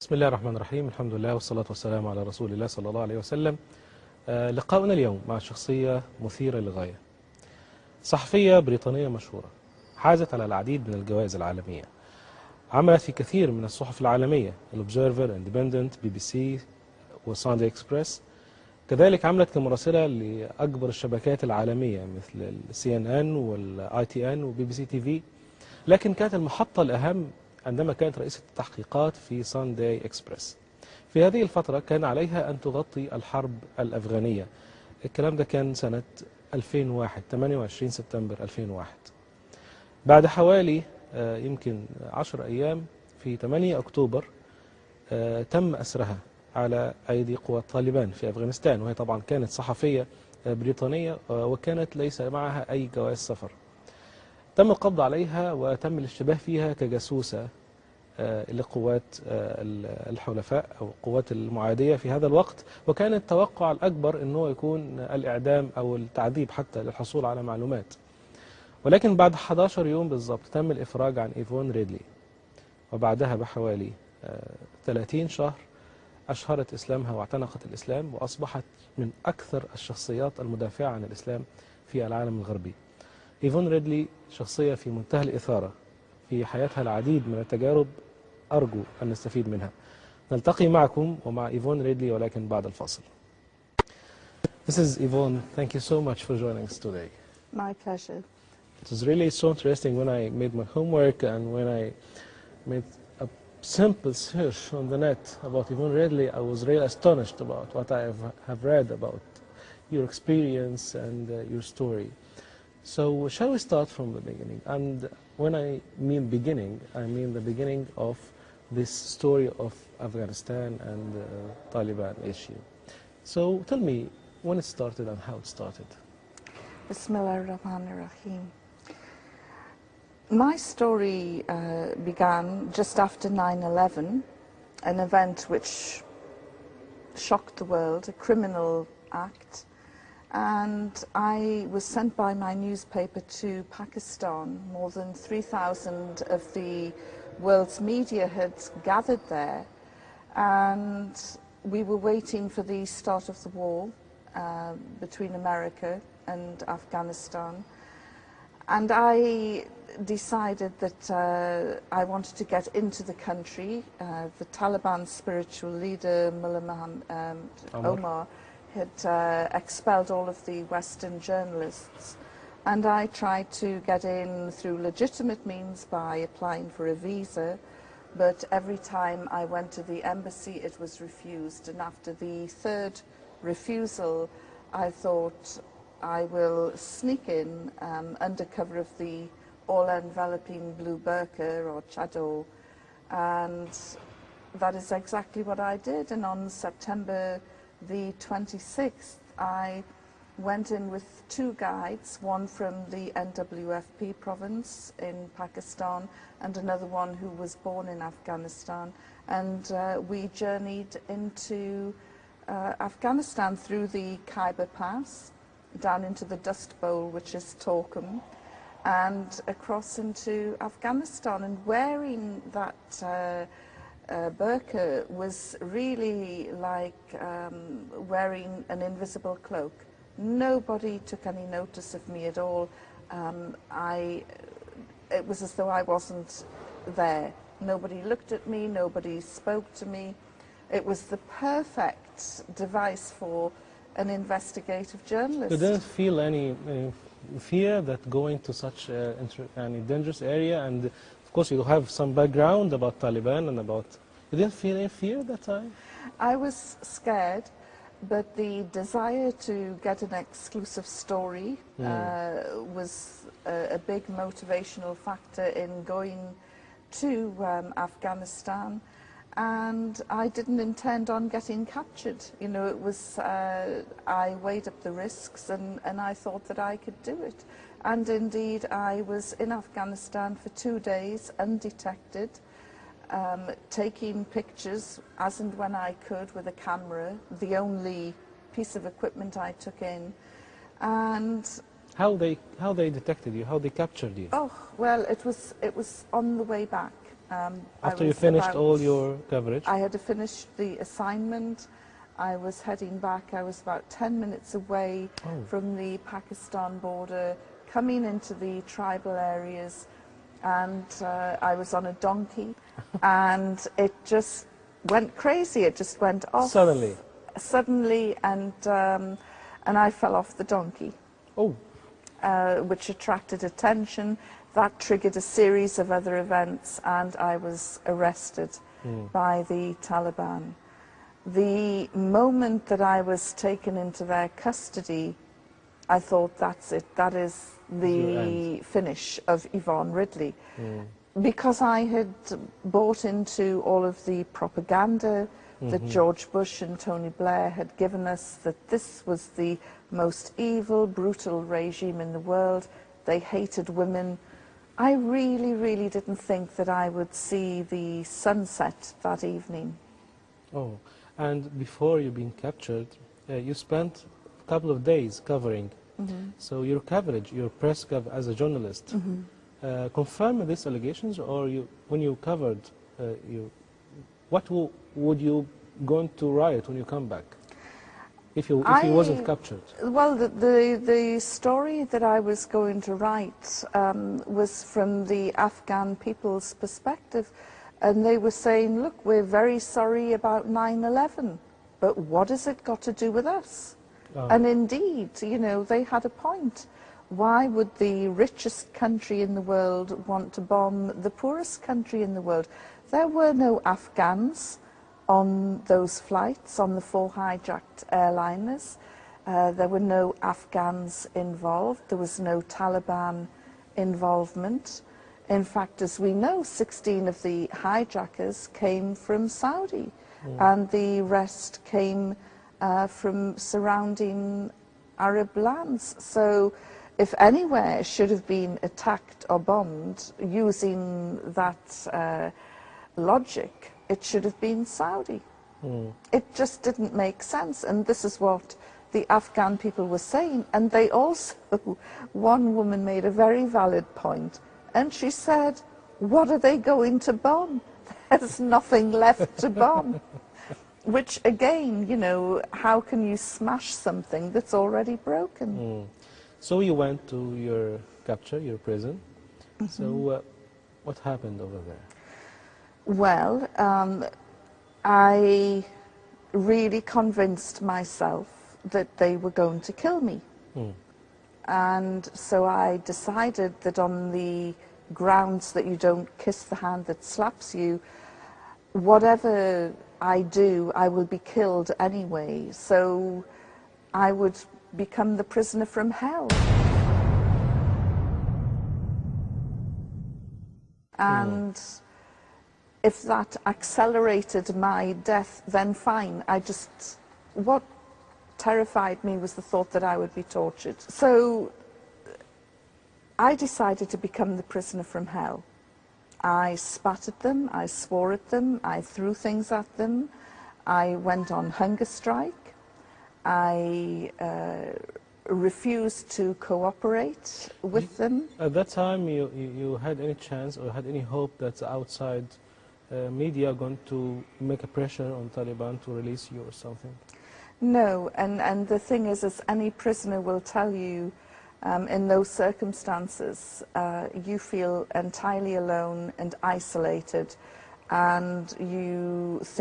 بسم الله الرحمن الرحيم. الحمد لله والصلاة والسلام على رسول الله صلى الله عليه وسلم. لقاؤنا اليوم مع شخصية مثيرة للغاية، صحفية بريطانية مشهورة حازت على العديد من الجوائز العالمية، عملت في كثير من الصحف العالمية الأوبزيرفر، اندبندنت، بي بي سي وساندي اكسبريس. كذلك عملت كمراسلة لأكبر الشبكات العالمية مثل السي ان ان والاي تي ان وبي بي سي تي في، لكن كانت المحطة الأهم عندما كانت رئيسة التحقيقات في ساندي اكسبريس. في هذه الفترة كان عليها أن تغطي الحرب الأفغانية. الكلام ده كان سنة 2001، 28 سبتمبر 2001. بعد حوالي يمكن 10 أيام في 8 أكتوبر تم أسرها على أيدي قوات طالبان في أفغانستان، وهي طبعا كانت صحفية بريطانية وكانت ليس معها أي جواز سفر. تم القبض عليها وتم الاشتباه فيها كجاسوسة لقوات الحلفاء أو القوات المعادية في هذا الوقت، وكان التوقع الأكبر أنه يكون الإعدام أو التعذيب حتى للحصول على معلومات. ولكن بعد 11 يوم بالضبط تم الإفراج عن إيفون ريدلي، وبعدها بحوالي 30 شهر أشهرت إسلامها واعتنقت الإسلام، وأصبحت من أكثر الشخصيات المدافعة عن الإسلام في العالم الغربي. إيفون ريدلي شخصية في منتهى الإثارة، في حياتها العديد من التجارب أرجو أن نستفيد منها. نلتقي معكم ومع إيفون ريدلي ولكن بعد الفاصل. Mrs. Yvonne, thank you so much for joining us today. My pleasure. It was really so interesting when I made my homework and when I made a simple search on the net about Yvonne Redley. I was really astonished about what I have read about your experience and your story. So shall we start from the beginning? And when I mean beginning, I mean the beginning of this story of Afghanistan and the Taliban issue. So tell me when it started and how it started. Bismillah ar-Rahman ar-Rahim. My story began just after 9/11, an event which shocked the world, a criminal act. And I was sent by my newspaper to Pakistan. More than 3,000 of the world's media had gathered there, and we were waiting for the start of the war between America and Afghanistan. And I decided that I wanted to get into the country. The Taliban spiritual leader, Mullah Omar, had expelled all of the Western journalists, and I tried to get in through legitimate means by applying for a visa, but every time I went to the embassy it was refused, and after the third refusal I thought I will sneak in under cover of the all-enveloping blue burqa or chador, and that is exactly what I did. And on September the 26th, I went in with two guides, one from the NWFP province in Pakistan and another one who was born in Afghanistan, and we journeyed into Afghanistan through the Khyber Pass, down into the Dust Bowl, which is Torkham, and across into Afghanistan. And wearing that burqa was really like wearing an invisible cloak. Nobody took any notice of me at all. It was as though I wasn't there. Nobody looked at me, nobody spoke to me. It was the perfect device for an investigative journalist. You didn't feel any fear that going to such a dangerous area, and of course you have some background about Taliban and about... You didn't feel any fear at that time? I was scared, but the desire to get an exclusive story was a big motivational factor in going to Afghanistan. And I didn't intend on getting captured. You know, it was, I weighed up the risks and I thought that I could do it. And indeed, I was in Afghanistan for 2 days, undetected, taking pictures as and when I could with a camera, the only piece of equipment I took in. And how they detected you, how they captured you? oh, well, it was on the way back. After you finished all your coverage? I had finished the assignment. I was heading back. I was about 10 minutes away from the Pakistan border, coming into the tribal areas, and I was on a donkey, and it just went crazy. It just went off. Suddenly, and I fell off the donkey. Oh. Which attracted attention. That triggered a series of other events, and I was arrested by the Taliban. The moment that I was taken into their custody, I thought, that's it. That is the finish of Yvonne Ridley. Because I had bought into all of the propaganda that George Bush and Tony Blair had given us, that this was the most evil, brutal regime in the world. They hated women. I really, really didn't think that I would see the sunset that evening. Oh, and before you being captured, you spent a couple of days covering. So your coverage, your press coverage as a journalist, confirmed these allegations, or when you covered, what would you going to write when you come back? If you wasn't captured? Well, the story that I was going to write was from the Afghan people's perspective, and they were saying, look, we're very sorry about 9/11, but what has it got to do with us? And indeed, you know, they had a point. Why would the richest country in the world want to bomb the poorest country in the world? There were no Afghans on those flights, on the 4 hijacked airliners. There were no Afghans involved. There was no Taliban involvement. In fact, as we know, 16 of the hijackers came from Saudi, and the rest came from surrounding Arab lands. So if anywhere should have been attacked or bombed using that logic, it should have been Saudi. It just didn't make sense, and this is what the Afghan people were saying. And they also, one woman made a very valid point, and she said, what are they going to bomb? There's nothing left to bomb. Which again, you know, how can you smash something that's already broken? So you went to your capture, your prison. So what happened over there? Well, I really convinced myself that they were going to kill me. And so I decided that on the grounds that you don't kiss the hand that slaps you, whatever I do, I will be killed anyway. So I would become the prisoner from hell. And if that accelerated my death, then fine. What terrified me was the thought that I would be tortured. So I decided to become the prisoner from hell. I spat at them, I swore at them, I threw things at them, I went on hunger strike, I refused to cooperate with them. At that time, you had any chance or had any hope that the outside media are going to make a pressure on Taliban to release you or something? No, and the thing is, as any prisoner will tell you, in those circumstances, you feel entirely alone and isolated, and you think